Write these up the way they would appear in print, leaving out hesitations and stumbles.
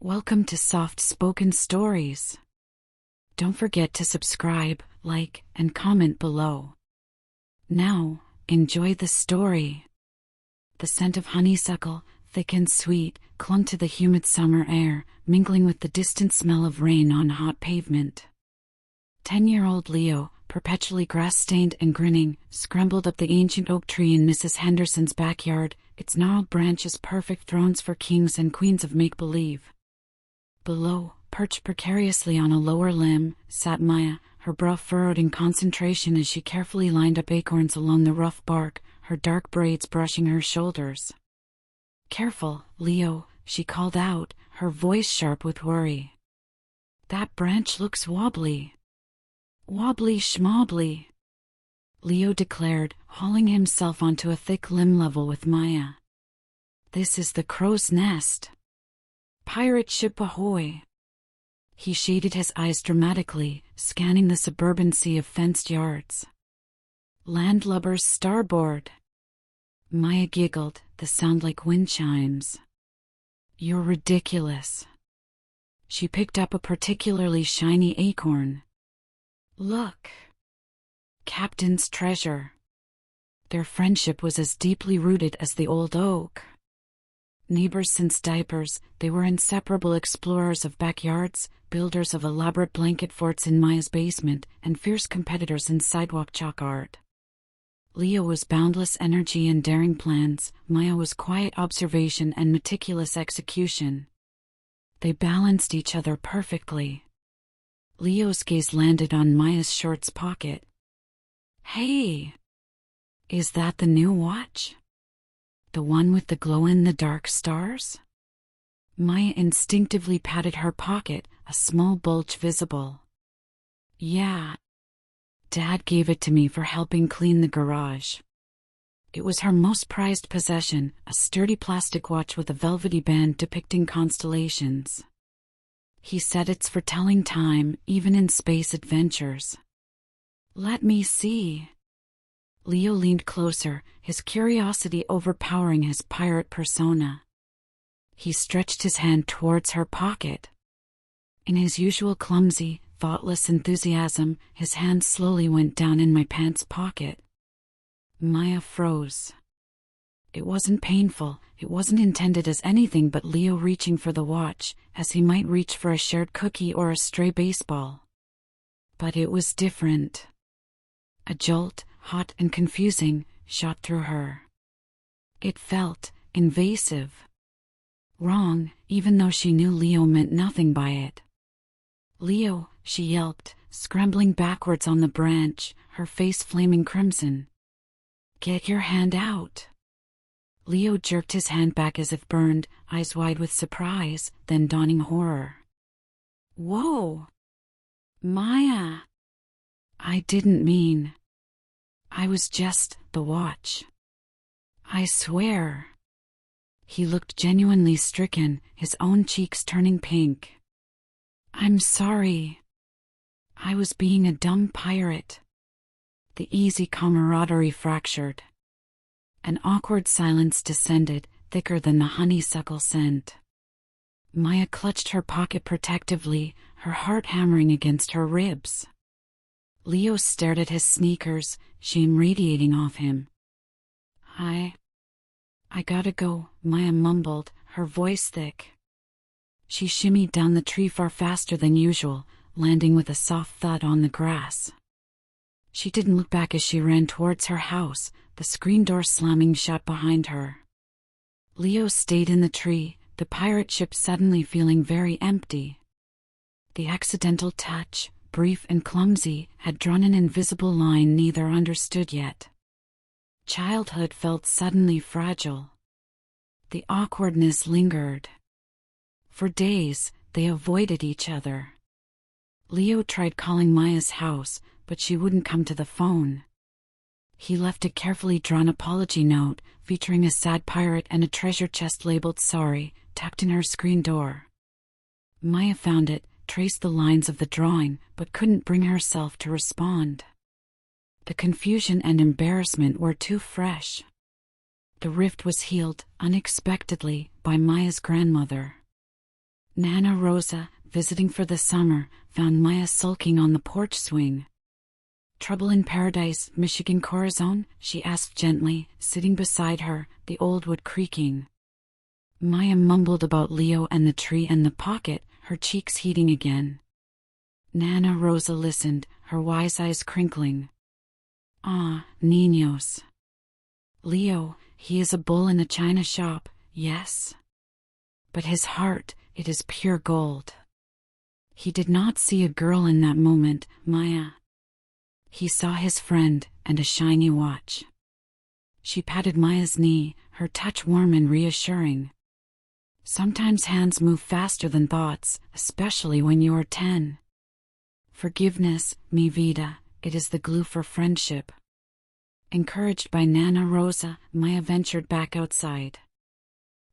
Welcome to Soft Spoken Stories. Don't forget to subscribe, like, and comment below. Now, enjoy the story. The scent of honeysuckle, thick and sweet, clung to the humid summer air, mingling with the distant smell of rain on hot pavement. 10-year-old Leo, perpetually grass-stained and grinning, scrambled up the ancient oak tree in Mrs. Henderson's backyard, its gnarled branches perfect thrones for kings and queens of make-believe. Below, perched precariously on a lower limb, sat Maya, her brow furrowed in concentration as she carefully lined up acorns along the rough bark, her dark braids brushing her shoulders. "Careful, Leo," she called out, her voice sharp with worry. "That branch looks wobbly." "Wobbly schmobbly," Leo declared, hauling himself onto a thick limb level with Maya. "This is the crow's nest. Pirate ship ahoy." He shaded his eyes dramatically, scanning the suburban sea of fenced yards. "Landlubbers starboard." Maya giggled, the sound like wind chimes. "You're ridiculous." She picked up a particularly shiny acorn. "Look. Captain's treasure." Their friendship was as deeply rooted as the old oak. Neighbors since diapers, they were inseparable explorers of backyards, builders of elaborate blanket forts in Maya's basement, and fierce competitors in sidewalk chalk art. Leo was boundless energy and daring plans, Maya was quiet observation and meticulous execution. They balanced each other perfectly. Leo's gaze landed on Maya's shorts pocket. "Hey! Is that the new watch? The one with the glow-in-the-dark stars?" Maya instinctively patted her pocket, a small bulge visible. "Yeah. Dad gave it to me for helping clean the garage." It was her most prized possession, a sturdy plastic watch with a velvety band depicting constellations. He said it's for telling time, even in space adventures. "Let me see." Leo leaned closer, his curiosity overpowering his pirate persona. He stretched his hand towards her pocket. In his usual clumsy, thoughtless enthusiasm, his hand slowly went down in my pants pocket. Maya froze. It wasn't painful, it wasn't intended as anything but Leo reaching for the watch, as he might reach for a shared cookie or a stray baseball. But it was different. A jolt, hot and confusing, shot through her. It felt invasive. Wrong, even though she knew Leo meant nothing by it. "Leo," she yelped, scrambling backwards on the branch, her face flaming crimson. "Get your hand out." Leo jerked his hand back as if burned, eyes wide with surprise, then dawning horror. "Whoa! Maya! I didn't mean. I was just the watch. I swear." He looked genuinely stricken, his own cheeks turning pink. "I'm sorry. I was being a dumb pirate." The easy camaraderie fractured. An awkward silence descended, thicker than the honeysuckle scent. Maya clutched her pocket protectively, her heart hammering against her ribs. Leo stared at his sneakers, shame radiating off him. I gotta go," Maya mumbled, her voice thick. She shimmied down the tree far faster than usual, landing with a soft thud on the grass. She didn't look back as she ran towards her house, the screen door slamming shut behind her. Leo stayed in the tree, the pirate ship suddenly feeling very empty. The accidental touch, brief and clumsy, had drawn an invisible line neither understood yet. Childhood felt suddenly fragile. The awkwardness lingered. For days, they avoided each other. Leo tried calling Maya's house, but she wouldn't come to the phone. He left a carefully drawn apology note, featuring a sad pirate and a treasure chest labeled "sorry," tucked in her screen door. Maya found it, traced the lines of the drawing, but couldn't bring herself to respond. The confusion and embarrassment were too fresh. The rift was healed, unexpectedly, by Maya's grandmother. Nana Rosa, visiting for the summer, found Maya sulking on the porch swing. "Trouble in Paradise, Michigan Corazon?" she asked gently, sitting beside her, the old wood creaking. Maya mumbled about Leo and the tree and the pocket, her cheeks heating again. Nana Rosa listened, her wise eyes crinkling. "Ah, niños. Leo, he is a bull in a china shop, yes. But his heart, it is pure gold. He did not see a girl in that moment, Maya. He saw his friend and a shiny watch." She patted Maya's knee, her touch warm and reassuring. Sometimes hands move faster than thoughts, especially when you are 10. "Forgiveness, mi vida, it is the glue for friendship." Encouraged by Nana Rosa, Maya ventured back outside.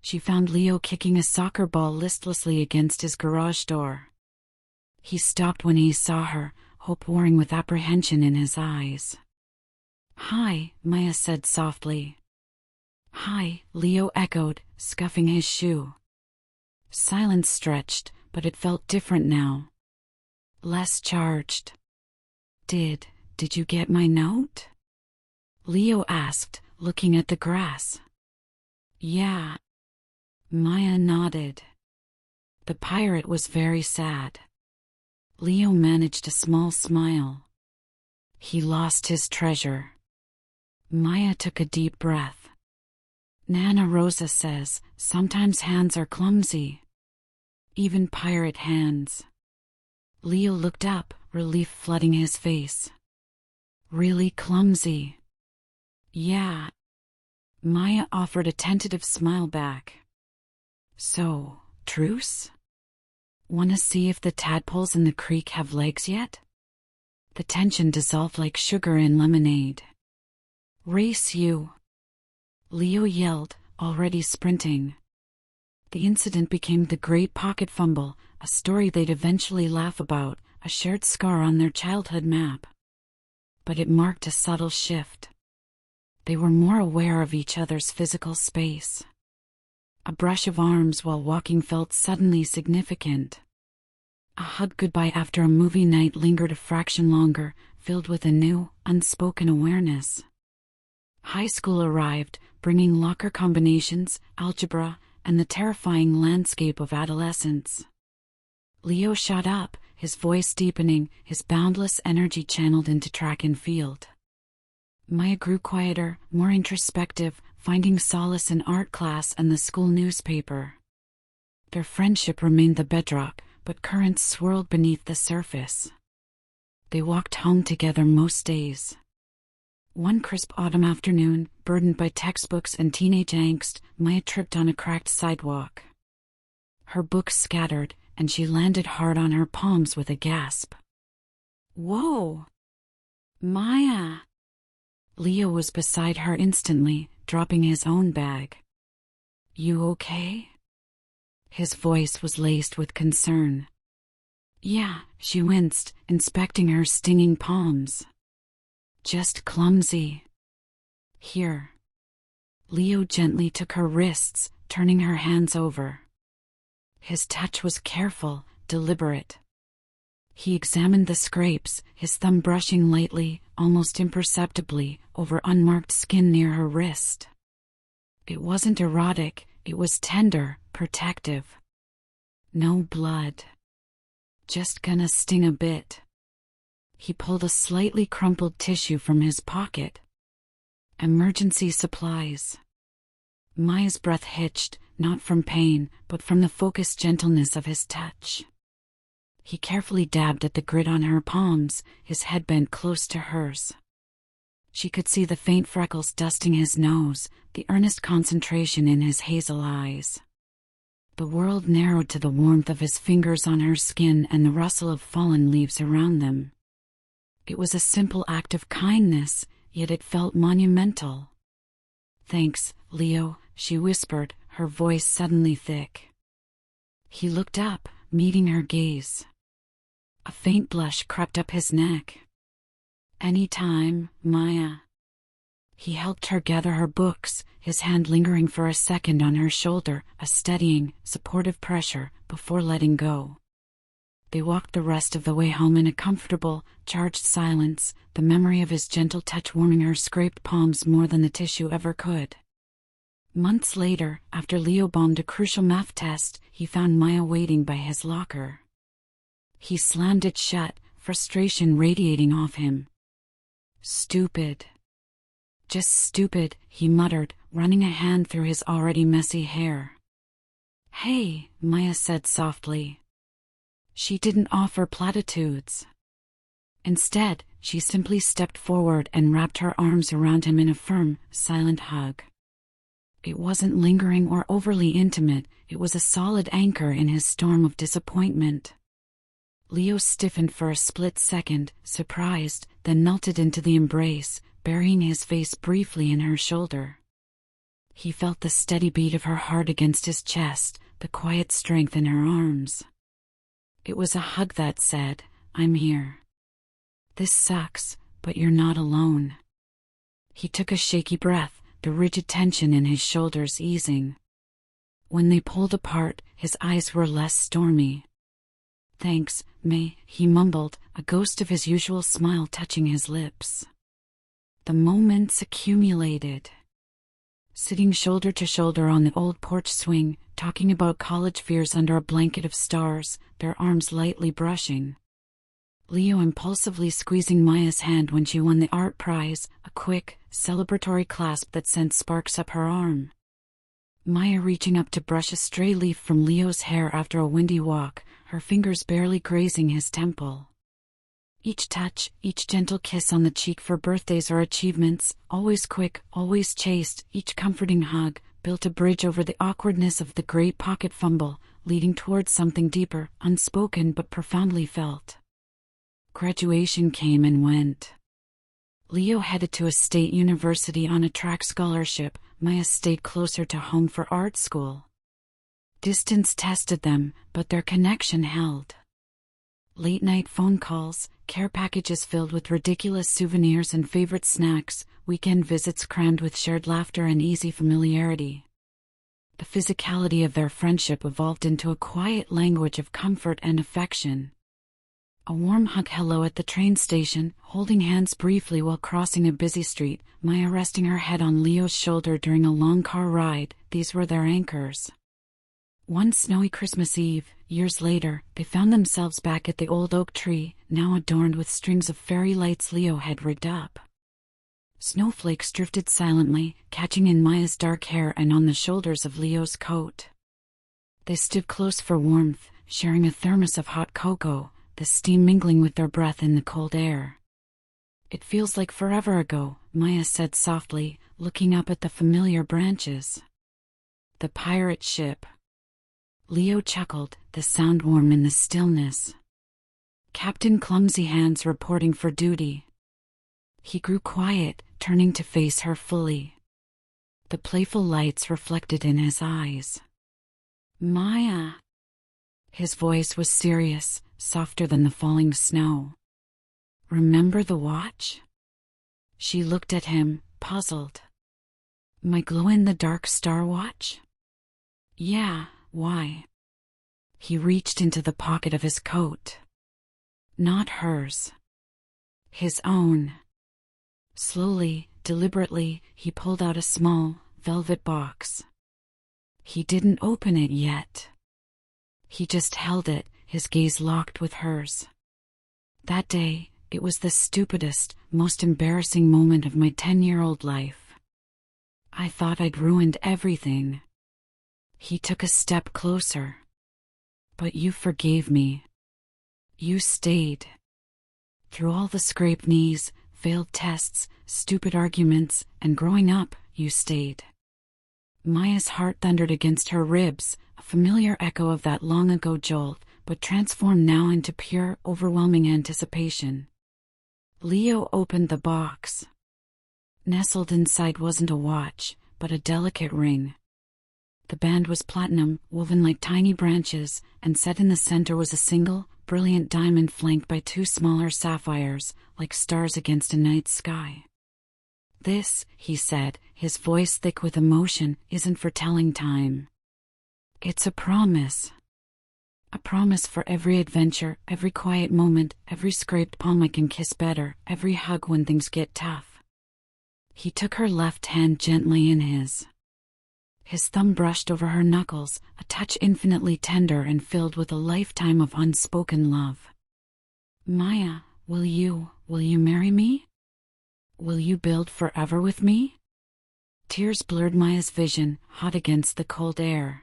She found Leo kicking a soccer ball listlessly against his garage door. He stopped when he saw her, hope warring with apprehension in his eyes. "Hi," Maya said softly. "Hi," Leo echoed, scuffing his shoe. Silence stretched, but it felt different now. Less charged. Did you get my note?" Leo asked, looking at the grass. "Yeah." Maya nodded. The pirate was very sad. Leo managed a small smile. He lost his treasure. Maya took a deep breath. Nana Rosa says, sometimes hands are clumsy. Even pirate hands. Leo looked up, relief flooding his face. "Really clumsy?" "Yeah." Maya offered a tentative smile back. "So, truce? Wanna see if the tadpoles in the creek have legs yet?" The tension dissolved like sugar in lemonade. "Race you!" Leo yelled, already sprinting. The incident became the Great Pocket Fumble, a story they'd eventually laugh about, a shared scar on their childhood map. But it marked a subtle shift. They were more aware of each other's physical space. A brush of arms while walking felt suddenly significant. A hug goodbye after a movie night lingered a fraction longer, filled with a new, unspoken awareness. High school arrived, bringing locker combinations, algebra, and the terrifying landscape of adolescence. Leo shot up, his voice deepening, his boundless energy channeled into track and field. Maya grew quieter, more introspective, finding solace in art class and the school newspaper. Their friendship remained the bedrock, but currents swirled beneath the surface. They walked home together most days. One crisp autumn afternoon, burdened by textbooks and teenage angst, Maya tripped on a cracked sidewalk. Her books scattered, and she landed hard on her palms with a gasp. "Whoa! Maya!" Leo was beside her instantly, dropping his own bag. "You okay?" His voice was laced with concern. "Yeah," she winced, inspecting her stinging palms. "Just clumsy." "Here." Leo gently took her wrists, turning her hands over. His touch was careful, deliberate. He examined the scrapes, his thumb brushing lightly, almost imperceptibly, over unmarked skin near her wrist. It wasn't erotic, it was tender, protective. No blood. Just gonna sting a bit. He pulled a slightly crumpled tissue from his pocket. Emergency supplies. Maya's breath hitched, not from pain, but from the focused gentleness of his touch. He carefully dabbed at the grit on her palms, his head bent close to hers. She could see the faint freckles dusting his nose, the earnest concentration in his hazel eyes. The world narrowed to the warmth of his fingers on her skin and the rustle of fallen leaves around them. It was a simple act of kindness, yet it felt monumental. "Thanks, Leo," she whispered, her voice suddenly thick. He looked up, meeting her gaze. A faint blush crept up his neck. "Any time, Maya." He helped her gather her books, his hand lingering for a second on her shoulder, a steadying, supportive pressure, before letting go. They walked the rest of the way home in a comfortable, charged silence, the memory of his gentle touch warming her scraped palms more than the tissue ever could. Months later, after Leo bombed a crucial math test, he found Maya waiting by his locker. He slammed it shut, frustration radiating off him. "Stupid. Just stupid," he muttered, running a hand through his already messy hair. "Hey," Maya said softly. She didn't offer platitudes. Instead, she simply stepped forward and wrapped her arms around him in a firm, silent hug. It wasn't lingering or overly intimate, it was a solid anchor in his storm of disappointment. Leo stiffened for a split second, surprised, then melted into the embrace, burying his face briefly in her shoulder. He felt the steady beat of her heart against his chest, the quiet strength in her arms. It was a hug that said, "I'm here. This sucks, but you're not alone." He took a shaky breath, the rigid tension in his shoulders easing. When they pulled apart, his eyes were less stormy. "Thanks, May," he mumbled, a ghost of his usual smile touching his lips. The moments accumulated. Sitting shoulder to shoulder on the old porch swing, talking about college fears under a blanket of stars, their arms lightly brushing. Leo impulsively squeezing Maya's hand when she won the art prize, a quick, celebratory clasp that sent sparks up her arm. Maya reaching up to brush a stray leaf from Leo's hair after a windy walk, her fingers barely grazing his temple. Each touch, each gentle kiss on the cheek for birthdays or achievements, always quick, always chaste, each comforting hug, built a bridge over the awkwardness of the great pocket fumble, leading towards something deeper, unspoken but profoundly felt. Graduation came and went. Leo headed to a state university on a track scholarship, Maya stayed closer to home for art school. Distance tested them, but their connection held. Late-night phone calls, care packages filled with ridiculous souvenirs and favorite snacks, weekend visits crammed with shared laughter and easy familiarity. The physicality of their friendship evolved into a quiet language of comfort and affection. A warm hug hello at the train station, holding hands briefly while crossing a busy street, Maya resting her head on Leo's shoulder during a long car ride, these were their anchors. One snowy Christmas Eve, years later, they found themselves back at the old oak tree, now adorned with strings of fairy lights Leo had rigged up. Snowflakes drifted silently, catching in Maya's dark hair and on the shoulders of Leo's coat. They stood close for warmth, sharing a thermos of hot cocoa, the steam mingling with their breath in the cold air. "It feels like forever ago," Maya said softly, looking up at the familiar branches. "The pirate ship." Leo chuckled, the sound warm in the stillness. "Captain Clumsy Hands reporting for duty." He grew quiet, turning to face her fully. The playful lights reflected in his eyes. "Maya." His voice was serious, softer than the falling snow. "Remember the watch?" She looked at him, puzzled. "My glow-in-the-dark star watch?" "Yeah. Why?" He reached into the pocket of his coat. Not hers. His own. Slowly, deliberately, he pulled out a small, velvet box. He didn't open it yet. He just held it, his gaze locked with hers. That day, it was the stupidest, most embarrassing moment of my 10-year-old life. I thought I'd ruined everything. He took a step closer. "But you forgave me. You stayed. Through all the scraped knees, failed tests, stupid arguments, and growing up, you stayed." Maya's heart thundered against her ribs, a familiar echo of that long-ago jolt, but transformed now into pure, overwhelming anticipation. Leo opened the box. Nestled inside wasn't a watch, but a delicate ring. The band was platinum, woven like tiny branches, and set in the center was a single, brilliant diamond flanked by two smaller sapphires, like stars against a night sky. This, he said, his voice thick with emotion, isn't for telling time. It's a promise. A promise for every adventure, every quiet moment, every scraped palm I can kiss better, every hug when things get tough. He took her left hand gently in his. His thumb brushed over her knuckles, a touch infinitely tender and filled with a lifetime of unspoken love. Maya, will you marry me? Will you build forever with me? Tears blurred Maya's vision, hot against the cold air.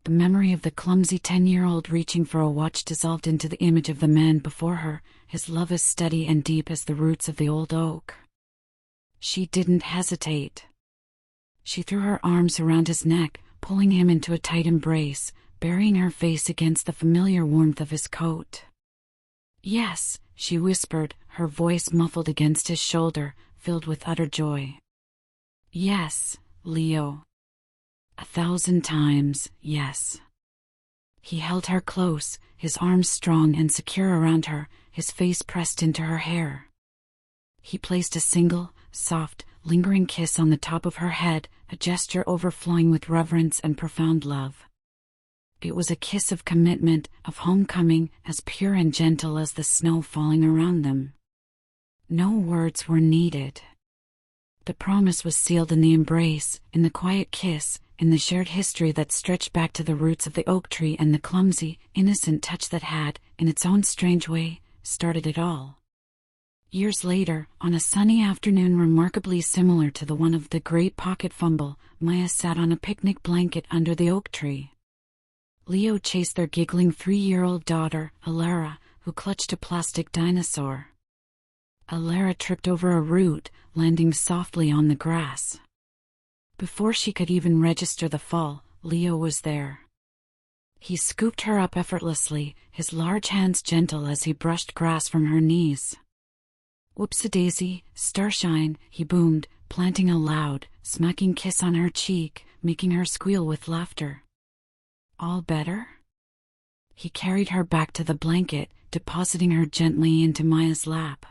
The memory of the clumsy 10-year-old reaching for a watch dissolved into the image of the man before her, his love as steady and deep as the roots of the old oak. She didn't hesitate. She threw her arms around his neck, pulling him into a tight embrace, burying her face against the familiar warmth of his coat. Yes, she whispered, her voice muffled against his shoulder, filled with utter joy. Yes, Leo. 1,000 times, yes. He held her close, his arms strong and secure around her, his face pressed into her hair. He placed a single, soft, lingering kiss on the top of her head, a gesture overflowing with reverence and profound love. It was a kiss of commitment, of homecoming, as pure and gentle as the snow falling around them. No words were needed. The promise was sealed in the embrace, in the quiet kiss, in the shared history that stretched back to the roots of the oak tree and the clumsy, innocent touch that had, in its own strange way, started it all. Years later, on a sunny afternoon remarkably similar to the one of the great pocket fumble, Maya sat on a picnic blanket under the oak tree. Leo chased their giggling 3-year-old daughter, Alara, who clutched a plastic dinosaur. Alara tripped over a root, landing softly on the grass. Before she could even register the fall, Leo was there. He scooped her up effortlessly, his large hands gentle as he brushed grass from her knees. Whoopsie-daisy, starshine, he boomed, planting a loud, smacking kiss on her cheek, making her squeal with laughter. All better? He carried her back to the blanket, depositing her gently into Maya's lap.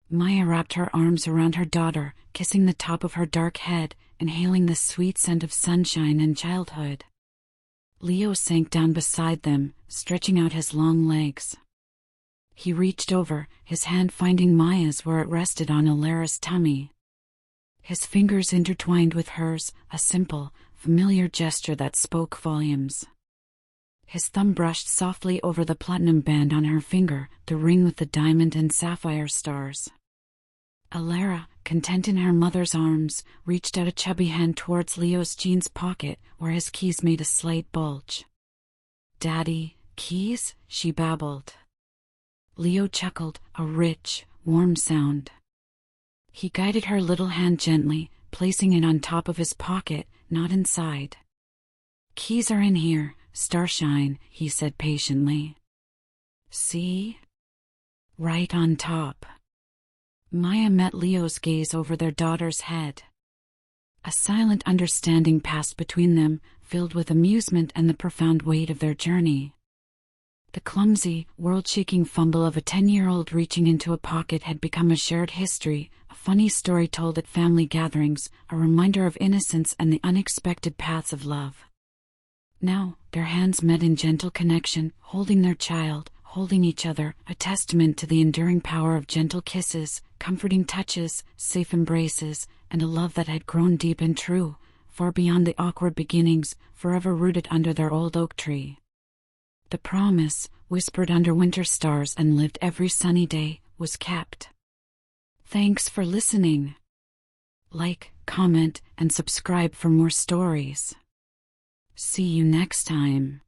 Maya wrapped her arms around her daughter, kissing the top of her dark head, inhaling the sweet scent of sunshine and childhood. Leo sank down beside them, stretching out his long legs. He reached over, his hand finding Maya's where it rested on Alara's tummy. His fingers intertwined with hers, a simple, familiar gesture that spoke volumes. His thumb brushed softly over the platinum band on her finger, the ring with the diamond and sapphire stars. Alara, content in her mother's arms, reached out a chubby hand towards Leo's jeans pocket, where his keys made a slight bulge. "Daddy, keys?" she babbled. Leo chuckled, a rich, warm sound. He guided her little hand gently, placing it on top of his pocket, not inside. "Keys are in here, Starshine," he said patiently. "See? Right on top." Maya met Leo's gaze over their daughter's head. A silent understanding passed between them, filled with amusement and the profound weight of their journey. The clumsy, world-shaking fumble of a 10-year-old reaching into a pocket had become a shared history, a funny story told at family gatherings, a reminder of innocence and the unexpected paths of love. Now, their hands met in gentle connection, holding their child, holding each other, a testament to the enduring power of gentle kisses, comforting touches, safe embraces, and a love that had grown deep and true, far beyond the awkward beginnings, forever rooted under their old oak tree. The promise, whispered under winter stars and lived every sunny day, was kept. Thanks for listening. Like, comment, and subscribe for more stories. See you next time.